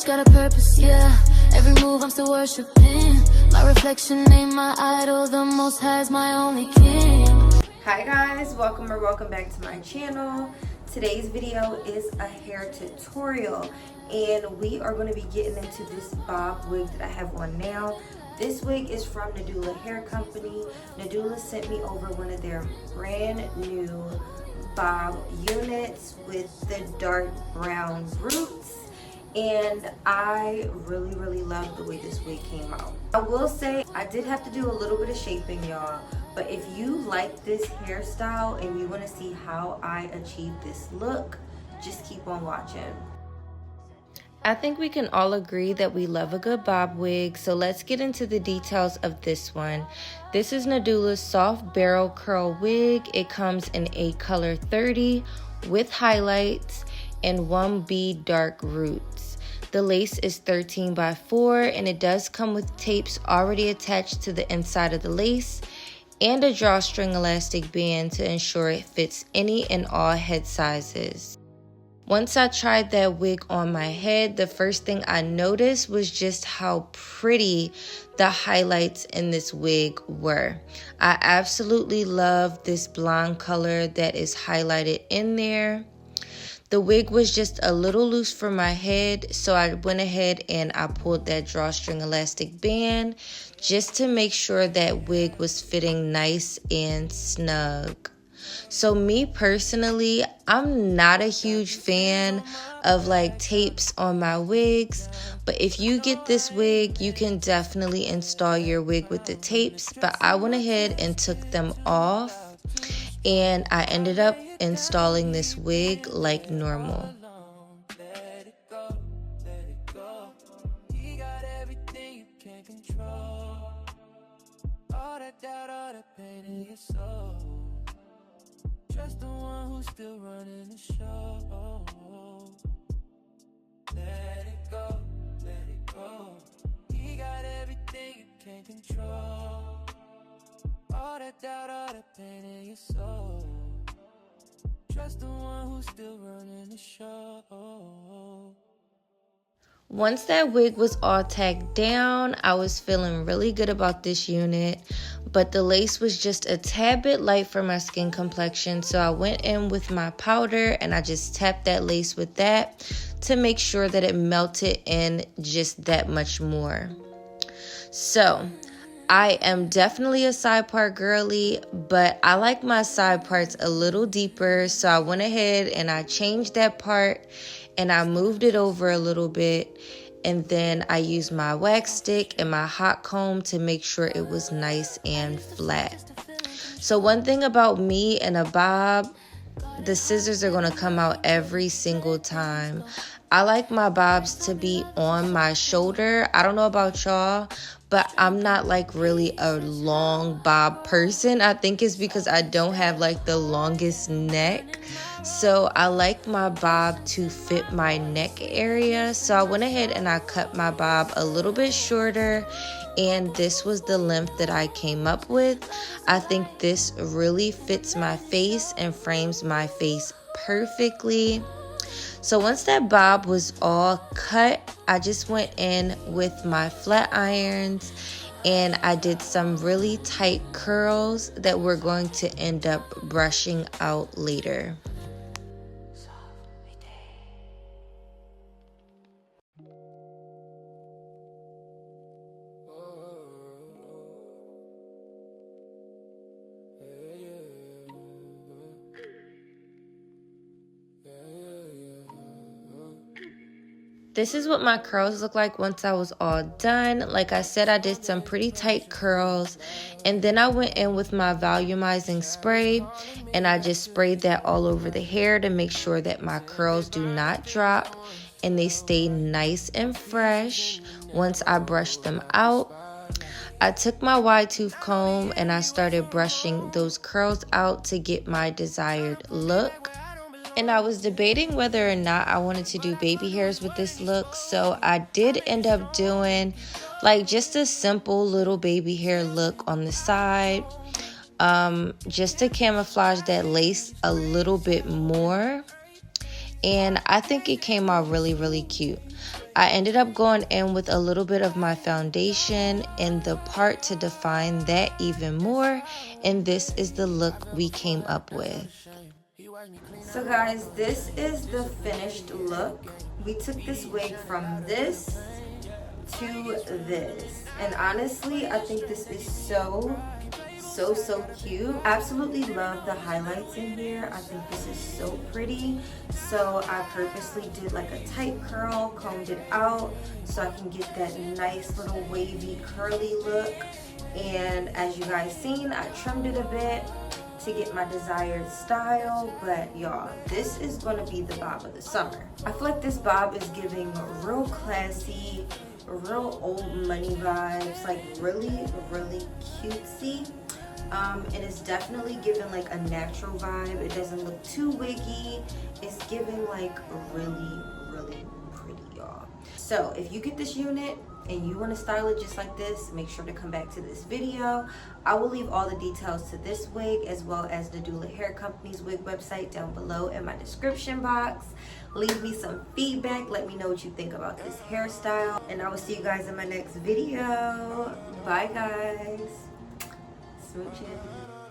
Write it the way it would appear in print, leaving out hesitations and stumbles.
each got a purpose, yeah. Every move I'm still worshiping. My reflection ain't my idol, the Most High's my only king. Hi guys, welcome back to my channel. Today's video is a hair tutorial, and we are going to be getting into this bob wig that I have on now. This wig is from Nadula Hair Company. Nadula sent me over one of their brand new bob units with the dark brown roots, and I really love the way this wig came out. I will say I did have to do a little bit of shaping, y'all, but if you like this hairstyle and you want to see how I achieve this look, just keep on watching. I think we can all agree that we love a good bob wig, so let's get into the details of this one. This is Nadula's soft barrel curl wig. It comes in a color 30 with highlights and 1B dark roots. The lace is 13 by 4, and it does come with tapes already attached to the inside of the lace and a drawstring elastic band to ensure it fits any and all head sizes. Once I tried that wig on my head, the first thing I noticed was just how pretty the highlights in this wig were. I absolutely love this blonde color that is highlighted in there. The wig was just a little loose for my head, so I went ahead and I pulled that drawstring elastic band just to make sure that wig was fitting nice and snug. So me personally, I'm not a huge fan of like tapes on my wigs, but if you get this wig, you can definitely install your wig with the tapes. But I went ahead and took them off, and I ended up installing this wig like normal. Just the one who's still running the show. Let it go, let it go. He got everything you can't control. All that doubt, all that pain in your soul. Trust the one who's still running the show. Once that wig was all tacked down, I was feeling really good about this unit, but the lace was just a tad bit light for my skin complexion, so I went in with my powder and I just tapped that lace with that to make sure that it melted in just that much more. So I am definitely a side part girly, but I like my side parts a little deeper, so I went ahead and I changed that part and I moved it over a little bit, and then I used my wax stick and my hot comb to make sure it was nice and flat. So one thing about me and a bob, the scissors are going to come out every single time. I like my bobs to be on my shoulder. I don't know about y'all, but I'm not like really a long bob person. I think it's because I don't have like the longest neck. So I like my bob to fit my neck area. So I went ahead and I cut my bob a little bit shorter, and this was the length that I came up with. I think this really fits my face and frames my face perfectly. So once that bob was all cut, I just went in with my flat irons and I did some really tight curls that we're going to end up brushing out later. This is what my curls look like once I was all done. Like I said, I did some pretty tight curls, and then I went in with my volumizing spray and I just sprayed that all over the hair to make sure that my curls do not drop and they stay nice and fresh once I brush them out. I took my wide tooth comb and I started brushing those curls out to get my desired look. And I was debating whether or not I wanted to do baby hairs with this look, so I did end up doing like just a simple little baby hair look on the side, just to camouflage that lace a little bit more. and I think it came out really cute. I ended up going in with a little bit of my foundation in the part to define that even more, and this is the look we came up with. So guys, this is the finished look. We took this wig from this to this, and honestly I think this is so cute. Absolutely love the highlights in here. I think this is so pretty. So I purposely did like a tight curl, combed it out so I can get that nice little wavy curly look. And as you guys seen, I trimmed it a bit to get my desired style. But y'all, this is gonna be the bob of the summer. I feel like this bob is giving real classy, real old money vibes, like really cutesy. And it's definitely giving like a natural vibe. It doesn't look too wiggy. It's giving like really pretty, y'all. So if you get this unit and you want to style it just like this, make sure to come back to this video. I will leave all the details to this wig as well as the Nadula Hair Company's wig website down below in my description box. Leave me some feedback. Let me know what you think about this hairstyle, and I will see you guys in my next video. Bye guys. Smooches.